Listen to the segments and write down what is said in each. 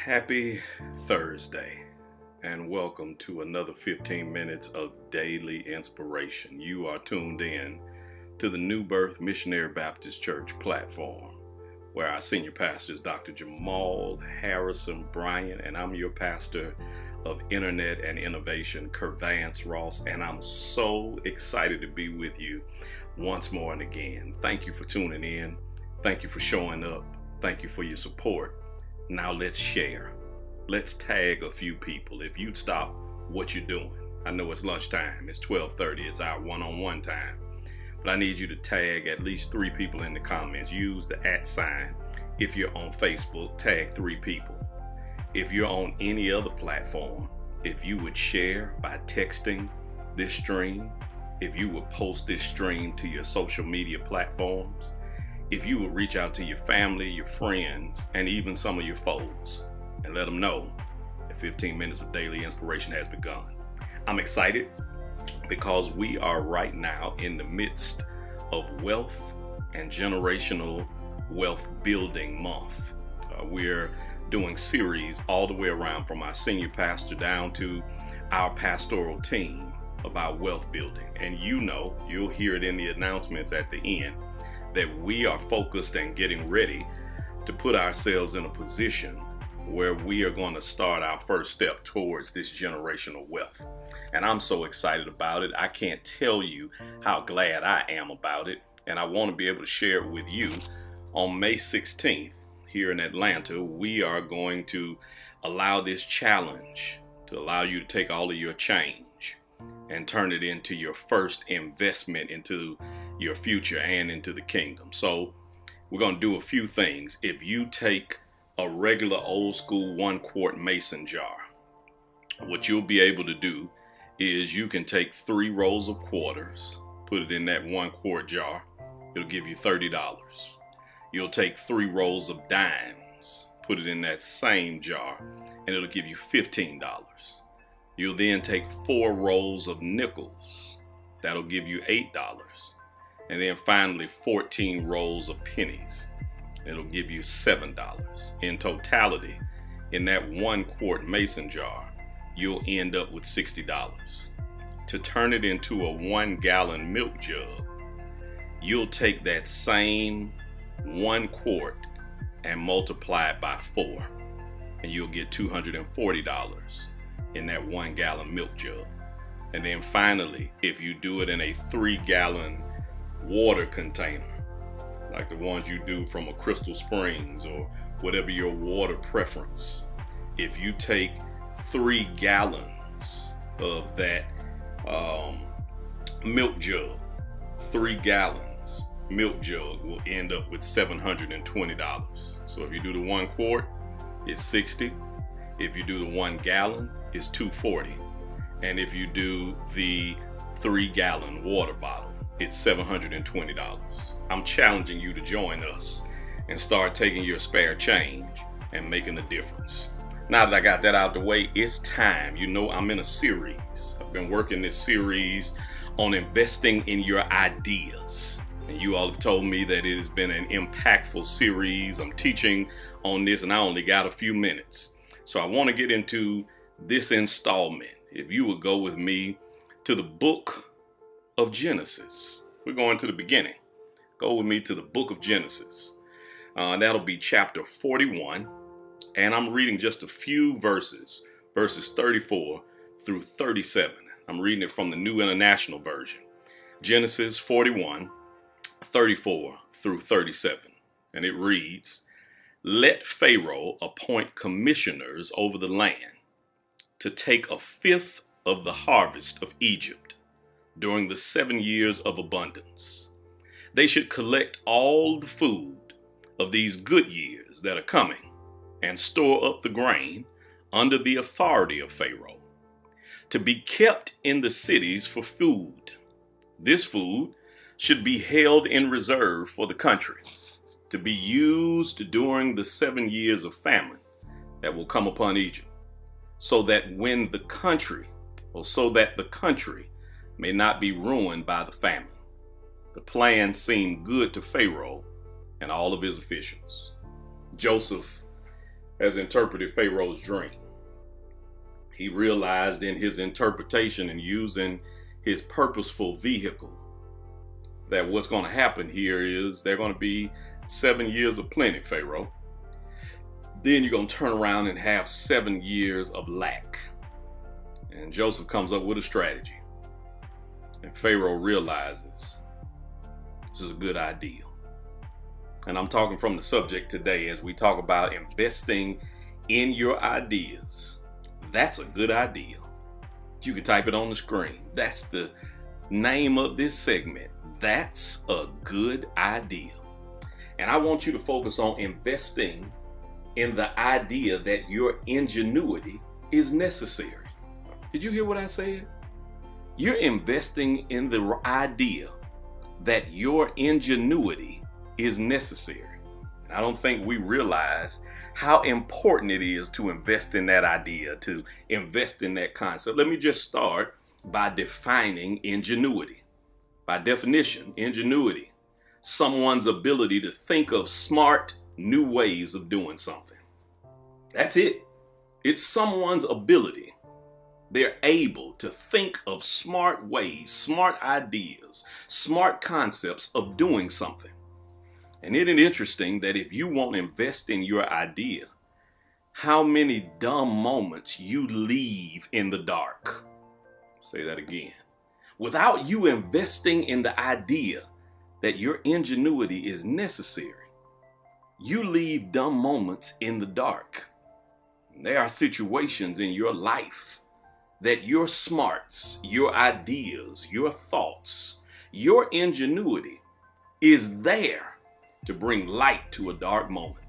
Happy Thursday, and welcome to another 15 minutes of daily inspiration. You are tuned in to the New Birth Missionary Baptist Church platform, where our senior pastor is Dr. Jamal Harrison Bryant, and I'm your pastor of Internet and Innovation, Kervance Ross, and I'm so excited to be with you once more and again. Thank you for tuning in. Thank you for showing up. Thank you for your support. Now let's share. Let's tag a few people. If you'd stop what you're doing. I know it's lunchtime. It's 12:30. It's our one-on-one time. But I need you to tag at least 3 people in the comments. Use the @sign. If you're on Facebook, tag 3 people. If you're on any other platform, if you would share by texting this stream, if you would post this stream to your social media platforms, if you would reach out to your family, your friends, and even some of your foes, and let them know that 15 minutes of daily inspiration has begun. I'm excited because we are right now in the midst of wealth and generational wealth building month. We're doing series all the way around from our senior pastor down to our pastoral team about wealth building. And you'll hear it in the announcements at the end, that we are focused and getting ready to put ourselves in a position where we are going to start our first step towards this generational wealth. And I'm so excited about it. I can't tell you how glad I am about it. And I want to be able to share it with you. On May 16th, here in Atlanta, we are going to allow this challenge to allow you to take all of your change and turn it into your first investment into your future and into the kingdom. So we're going to do a few things. If you take a regular old school 1-quart mason jar, what you'll be able to do is you can take 3 rolls of quarters, put it in that 1-quart jar. It'll give you $30. You'll take 3 rolls of dimes, put it in that same jar, and it'll give you $15. You'll then take 4 rolls of nickels. That'll give you $8. And then finally 14 rolls of pennies. It'll give you $7. In totality, in that 1-quart mason jar, you'll end up with $60. To turn it into a 1-gallon milk jug, you'll take that same 1 quart and multiply it by 4, and you'll get $240 in that 1-gallon milk jug. And then finally, if you do it in a 3-gallon water container, like the ones you do from a Crystal Springs or whatever your water preference, if you take 3 gallons of that milk jug, 3 gallons milk jug will end up with $720. So if you do the 1 quart, it's $60. If you do the 1 gallon, it's $240. And if you do the 3-gallon water bottle, it's $720. I'm challenging you to join us and start taking your spare change and making a difference. Now that I got that out the way, it's time. I'm in a series. I've been working this series on investing in your ideas. And you all have told me that it has been an impactful series. I'm teaching on this and I only got a few minutes. So I want to get into this installment. If you would go with me to the book of Genesis. We're going to the beginning. Go with me to the book of Genesis. That'll be chapter 41. And I'm reading just a few verses 34 through 37. I'm reading it from the New International Version. Genesis 41, 34 through 37. And it reads, "Let Pharaoh appoint commissioners over the land to take 1/5 of the harvest of Egypt during the 7 years of abundance. They should collect all the food of these good years that are coming and store up the grain under the authority of Pharaoh, to be kept in the cities for food. This food should be held in reserve for the country, to be used during the 7 years of famine that will come upon Egypt, so that the country may not be ruined by the famine." The plan seemed good to Pharaoh and all of his officials. Joseph has interpreted Pharaoh's dream. He realized in his interpretation and using his purposeful vehicle that what's going to happen here is there are going to be 7 years of plenty, Pharaoh. Then you're going to turn around and have 7 years of lack. And Joseph comes up with a strategy. And Pharaoh realizes this is a good idea. And I'm talking from the subject today as we talk about investing in your ideas. That's a good idea. You can type it on the screen. That's the name of this segment. That's a good idea. And I want you to focus on investing in the idea that your ingenuity is necessary. Did you hear what I said? You're investing in the idea that your ingenuity is necessary. And I don't think we realize how important it is to invest in that idea, to invest in that concept. Let me just start by defining ingenuity. By definition, ingenuity, someone's ability to think of smart, new ways of doing something. That's it. It's someone's ability. They're able to think of smart ways, smart ideas, smart concepts of doing something. And isn't it interesting that if you won't invest in your idea, how many dumb moments you leave in the dark? Say that again. Without you investing in the idea that your ingenuity is necessary, you leave dumb moments in the dark. There are situations in your life that your smarts, your ideas, your thoughts, your ingenuity is there to bring light to a dark moment.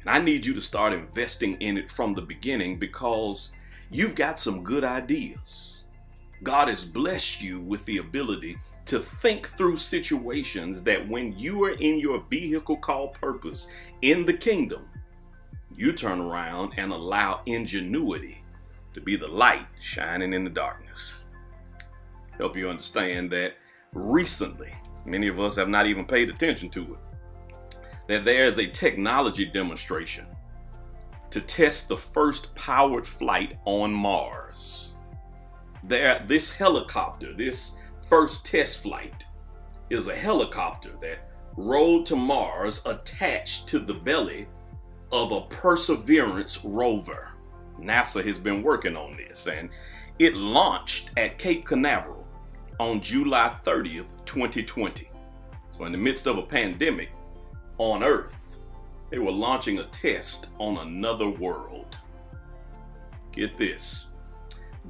And I need you to start investing in it from the beginning because you've got some good ideas. God has blessed you with the ability to think through situations that when you are in your vehicle called purpose in the kingdom, you turn around and allow ingenuity to be the light shining in the darkness. Help you understand that recently, many of us have not even paid attention to it, that there is a technology demonstration to test the first powered flight on Mars. This helicopter, this first test flight, is a helicopter that rolled to Mars attached to the belly of a Perseverance rover. NASA has been working on this, and it launched at Cape Canaveral on July 30th, 2020. So in the midst of a pandemic on Earth, they were launching a test on another world. Get this.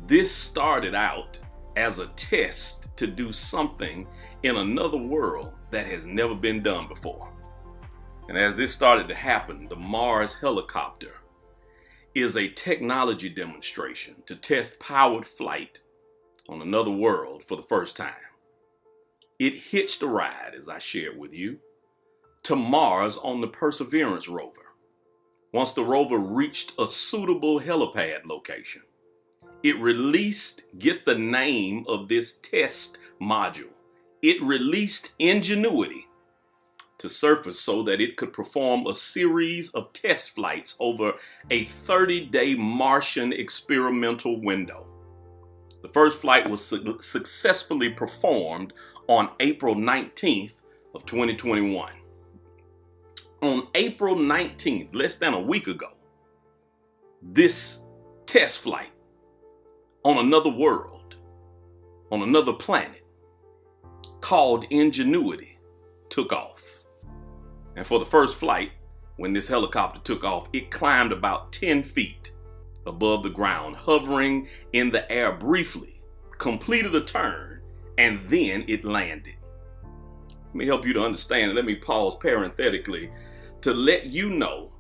This started out as a test to do something in another world that has never been done before. And as this started to happen, the Mars helicopter is a technology demonstration to test powered flight on another world for the first time. It hitched a ride, as I shared with you, to Mars on the Perseverance rover. Once the rover reached a suitable helipad location, it released, get the name of this test module, it released Ingenuity to surface so that it could perform a series of test flights over a 30-day Martian experimental window. The first flight was successfully performed on April 19th of 2021. On April 19th, less than a week ago, this test flight on another world, on another planet, called Ingenuity, took off. And for the first flight, when this helicopter took off, it climbed about 10 feet above the ground, hovering in the air briefly, completed a turn, and then it landed. Let me help you to understand. Let me pause parenthetically to let you know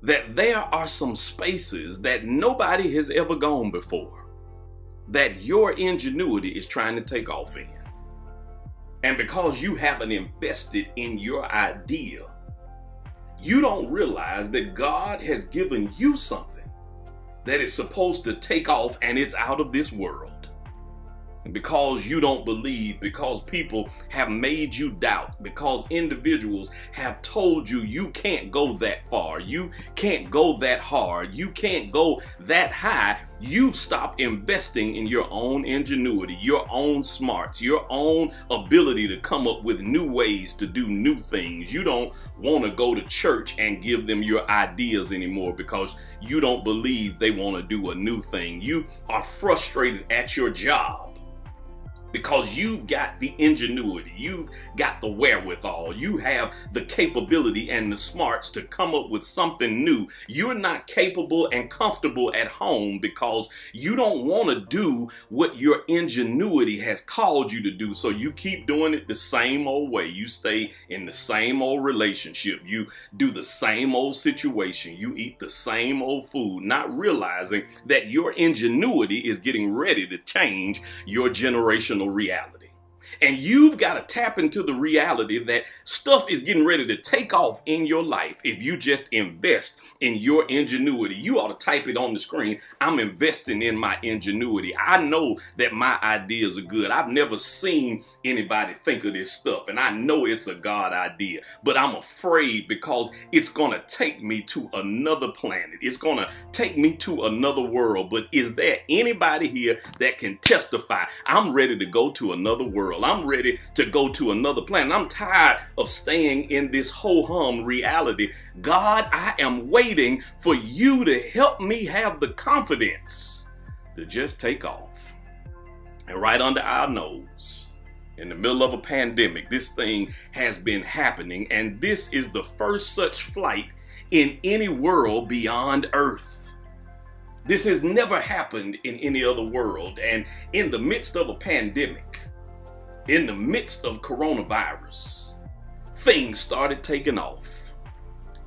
that there are some spaces that nobody has ever gone before, that your ingenuity is trying to take off in. And because you haven't invested in your idea, you don't realize that God has given you something that is supposed to take off and it's out of this world. because you don't believe, because people have made you doubt, because individuals have told you you can't go that far, you can't go that hard, you can't go that high, you've stopped investing in your own ingenuity, your own smarts, your own ability to come up with new ways to do new things. You don't want to go to church and give them your ideas anymore because you don't believe they want to do a new thing. You are frustrated at your job because you've got the ingenuity, you've got the wherewithal, you have the capability and the smarts to come up with something new. You're not capable and comfortable at home because you don't want to do what your ingenuity has called you to do. So you keep doing it the same old way. You stay in the same old relationship. You do the same old situation. You eat the same old food, not realizing that your ingenuity is getting ready to change your generational reality. And you've got to tap into the reality that stuff is getting ready to take off in your life if you just invest in your ingenuity. You ought to type it on the screen. I'm investing in my ingenuity. I know that my ideas are good. I've never seen anybody think of this stuff, and I know it's a God idea, but I'm afraid because it's going to take me to another planet. It's going to take me to another world. But is there anybody here that can testify? I'm ready to go to another world. I'm ready to go to another planet. I'm tired of staying in this ho-hum reality. God, I am waiting for you to help me have the confidence to just take off. And right under our nose, in the middle of a pandemic, this thing has been happening. And this is the first such flight in any world beyond Earth. This has never happened in any other world. And in the midst of a pandemic, in the midst of coronavirus, things started taking off.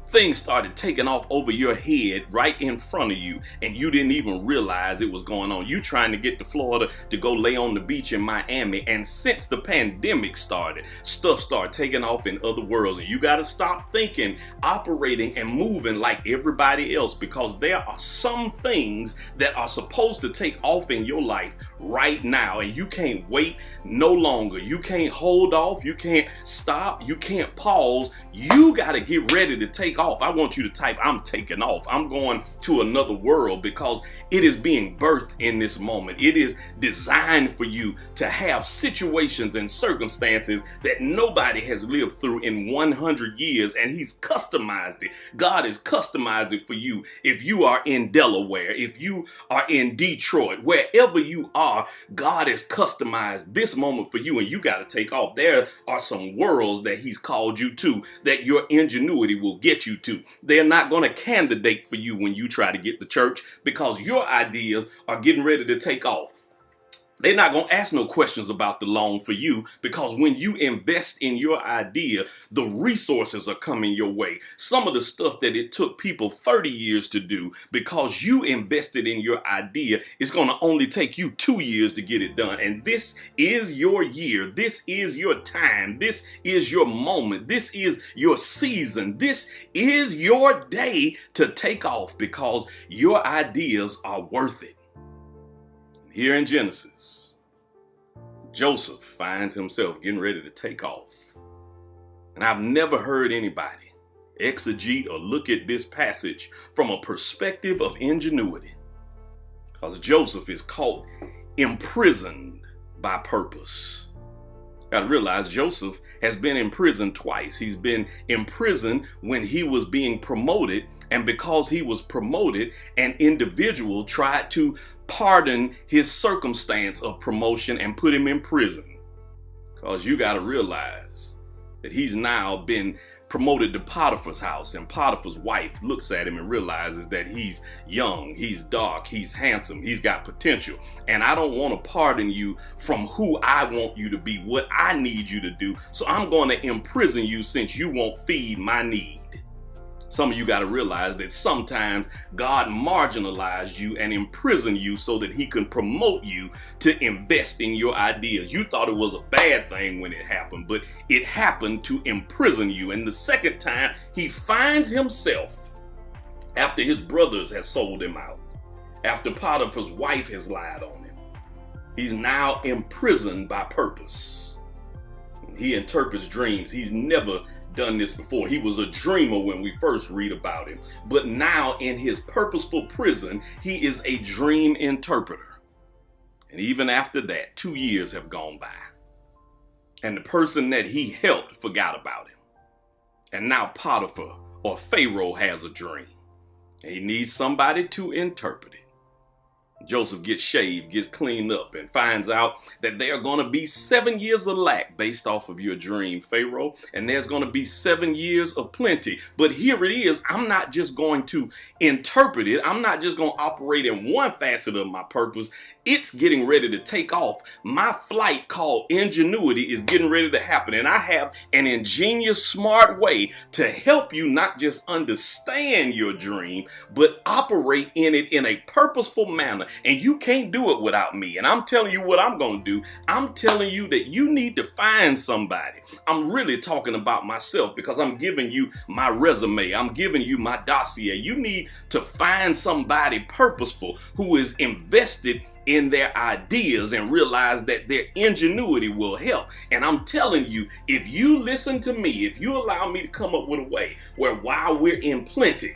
Things started taking off over your head right in front of you, and you didn't even realize it was going on. You trying to get to Florida to go lay on the beach in Miami, and since the pandemic started, stuff started taking off in other worlds, and you got to stop thinking, operating, and moving like everybody else, because there are some things that are supposed to take off in your life right now, and you can't wait no longer. You can't hold off. You can't stop. You can't pause. You got to get ready to take off. I want you to type, I'm taking off. I'm going to another world, because it is being birthed in this moment. It is designed for you to have situations and circumstances that nobody has lived through in 100 years, and he's customized it. God has customized it for you. If you are in Delaware, if you are in Detroit, wherever you are, God has customized this moment for you, and you got to take off. There are some worlds that he's called you to, that your ingenuity will get you to. They're not going to candidate for you when you try to get to church, because your ideas are getting ready to take off. They're not going to ask no questions about the loan for you, because when you invest in your idea, the resources are coming your way. Some of the stuff that it took people 30 years to do, because you invested in your idea, is going to only take you 2 years to get it done. And this is your year. This is your time. This is your moment. This is your season. This is your day to take off, because your ideas are worth it. Here in Genesis, Joseph finds himself getting ready to take off. And I've never heard anybody exegete or look at this passage from a perspective of ingenuity, because Joseph is caught imprisoned by purpose. Got to realize Joseph has been in prison twice. He's been in prison when he was being promoted, and because he was promoted, an individual tried to pardon his circumstance of promotion and put him in prison. Because you got to realize that he's now been promoted to Potiphar's house, and Potiphar's wife looks at him and realizes that he's young, he's dark, he's handsome, he's got potential, and I don't want to pardon you from who I want you to be, what I need you to do, so I'm going to imprison you since you won't feed my need. Some of you got to realize that sometimes God marginalized you and imprisoned you so that he can promote you to invest in your ideas. You thought it was a bad thing when it happened, but it happened to imprison you. And the second time he finds himself, after his brothers have sold him out, after Potiphar's wife has lied on him, He's now imprisoned by purpose. He interprets dreams. He's never done this before. He was a dreamer when we first read about him. But now in his purposeful prison, he is a dream interpreter. And even after that, 2 years have gone by. And the person that he helped forgot about him. And now Potiphar or Pharaoh has a dream. And he needs somebody to interpret it. Joseph gets shaved, gets cleaned up, and finds out that there are going to be 7 years of lack based off of your dream, Pharaoh, and there's going to be 7 years of plenty. But here it is. I'm not just going to interpret it. I'm not just going to operate in one facet of my purpose. It's getting ready to take off. My flight called Ingenuity is getting ready to happen, and I have an ingenious, smart way to help you not just understand your dream, but operate in it in a purposeful manner. And you can't do it without me. And I'm telling you what I'm going to do. I'm telling you that you need to find somebody. I'm really talking about myself because I'm giving you my resume. I'm giving you my dossier. You need to find somebody purposeful who is invested in their ideas and realize that their ingenuity will help. And I'm telling you, if you listen to me, if you allow me to come up with a way where while we're in plenty,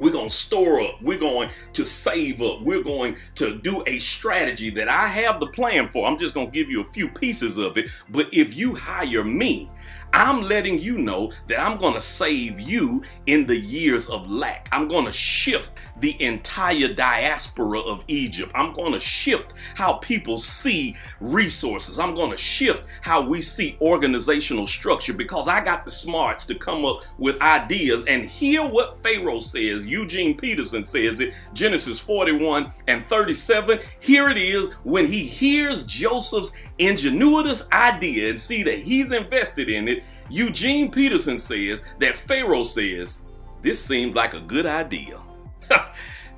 we're going to store up. We're going to save up. We're going to do a strategy that I have the plan for. I'm just going to give you a few pieces of it. But if you hire me, I'm letting you know that I'm going to save you in the years of lack. I'm going to shift the entire diaspora of Egypt. I'm going to shift how people see resources. I'm going to shift how we see organizational structure because I got the smarts to come up with ideas. And hear what Pharaoh says. Eugene Peterson says it, Genesis 41 and 37. Here it is when he hears Joseph's ingenuitous idea and see that he's invested in it. Eugene Peterson says that Pharaoh says, this seems like a good idea.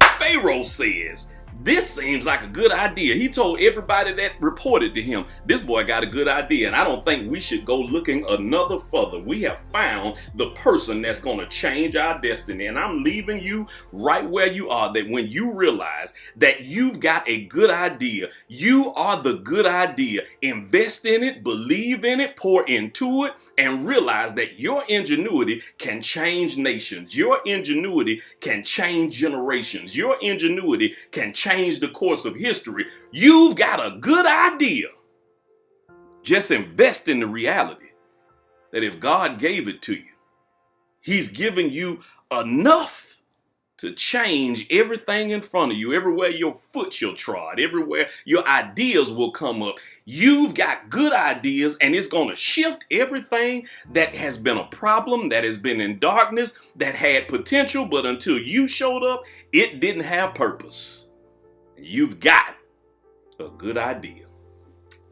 Pharaoh says, this seems like a good idea. He told everybody that reported to him, this boy got a good idea, and I don't think we should go looking another further. We have found the person that's going to change our destiny, and I'm leaving you right where you are, that when you realize that you've got a good idea, you are the good idea. Invest in it, believe in it, pour into it, and realize that your ingenuity can change nations. Your ingenuity can change generations. Your ingenuity can change the course of history. You've got a good idea. Just invest in the reality that if God gave it to you, he's giving you enough to change everything in front of you, everywhere your foot shall trod, everywhere your ideas will come up. You've got good ideas, and it's going to shift everything that has been a problem, that has been in darkness, that had potential, but until you showed up, it didn't have purpose. You've got a good idea.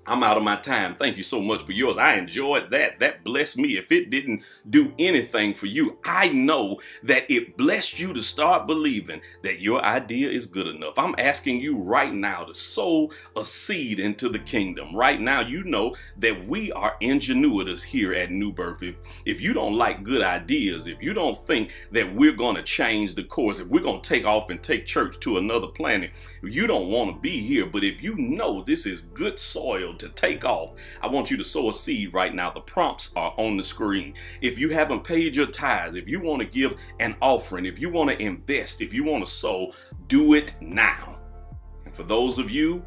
I'm out of my time. Thank you so much for yours. I enjoyed that. That blessed me. If it didn't do anything for you, I know that it blessed you to start believing that your idea is good enough. I'm asking you right now to sow a seed into the kingdom. Right now, you know that we are ingenuitous here at New Birth. If you don't like good ideas, if you don't think that we're going to change the course, if we're going to take off and take church to another planet, you don't want to be here. But if you know this is good soil to take off, I want you to sow a seed right now. The prompts are on the screen. If you haven't paid your tithes, if you want to give an offering, if you want to invest, if you want to sow, do it now. And for those of you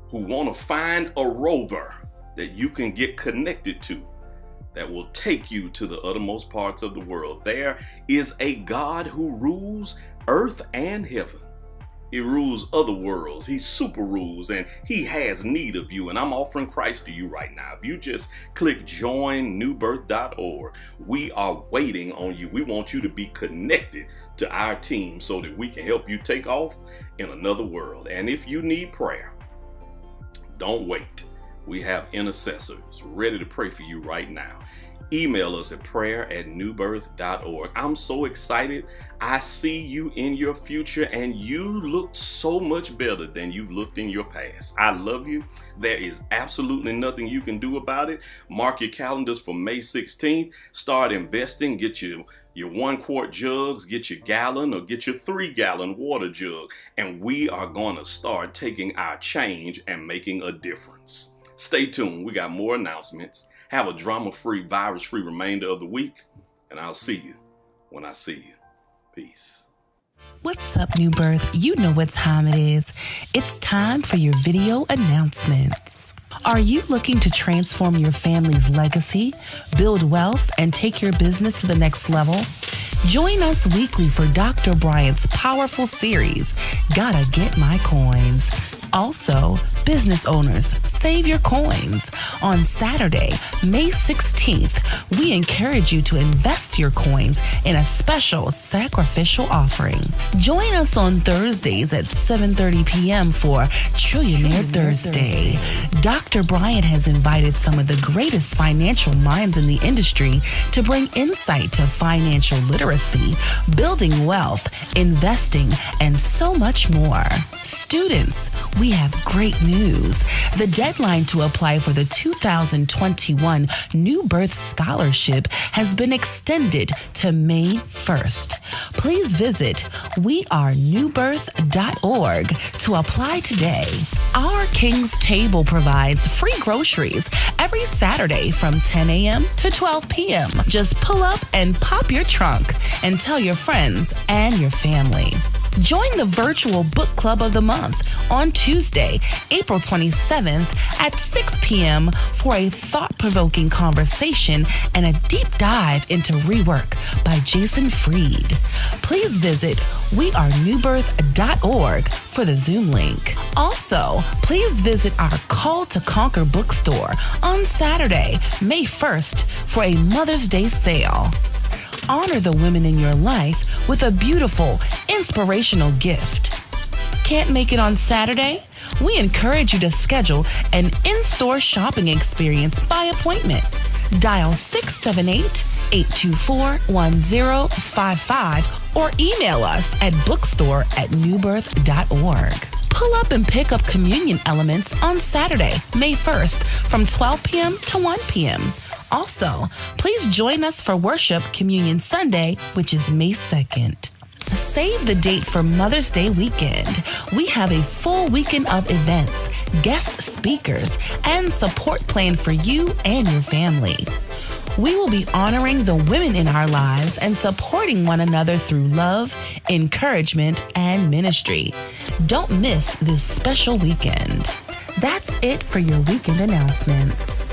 who want to find a rover that you can get connected to, that will take you to the uttermost parts of the world, there is a God who rules earth and heaven. He rules other worlds. He super rules, and he has need of you. And I'm offering Christ to you right now. If you just click joinnewbirth.org, we are waiting on you. We want you to be connected to our team so that we can help you take off in another world. And if you need prayer, don't wait. We have intercessors ready to pray for you right now. Email us at prayer@newbirth.org. I'm so excited. I see you in your future, and you look so much better than you've looked in your past. I love you. There is absolutely nothing you can do about it. Mark your calendars for May 16th. Start investing. Get Your 1-quart jugs, get your gallon or get your 3-gallon water jug. And we are going to start taking our change and making a difference. Stay tuned. We got more announcements. Have a drama-free, virus-free remainder of the week. And I'll see you when I see you. Peace. What's up, New Birth? You know what time it is. It's time for your video announcements. Are you looking to transform your family's legacy, build wealth, and take your business to the next level? Join us weekly for Dr. Bryant's powerful series, Gotta Get My Coins. Also, business owners, save your coins. On Saturday, May 16th, we encourage you to invest your coins in a special sacrificial offering. Join us on Thursdays at 7:30 p.m. for Trillionaire Thursday. Dr. Bryant has invited some of the greatest financial minds in the industry to bring insight to financial literacy, building wealth, investing, and so much more. Students, we have great news. The deadline to apply for the 2021 New Birth Scholarship has been extended to May 1st. Please visit wearenewbirth.org to apply today. Our King's Table provides free groceries every Saturday from 10 a.m. to 12 p.m. Just pull up and pop your trunk and tell your friends and your family. Join the virtual book club of the month on Tuesday, April 27th at 6 p.m. for a thought-provoking conversation and a deep dive into Rework by Jason Fried. Please visit wearenewbirth.org for the Zoom link. Also, please visit our Call to Conquer bookstore on Saturday, May 1st for a Mother's Day sale. Honor the women in your life with a beautiful, inspirational gift. Can't make it on Saturday? We encourage you to schedule an in-store shopping experience by appointment. Dial 678-824-1055 or email us at bookstore@newbirth.org. Pull up and pick up communion elements on Saturday, May 1st from 12 p.m. to 1 p.m. Also, please join us for Worship Communion Sunday, which is May 2nd. Save the date for Mother's Day weekend. We have a full weekend of events, guest speakers, and support planned for you and your family. We will be honoring the women in our lives and supporting one another through love, encouragement, and ministry. Don't miss this special weekend. That's it for your weekend announcements.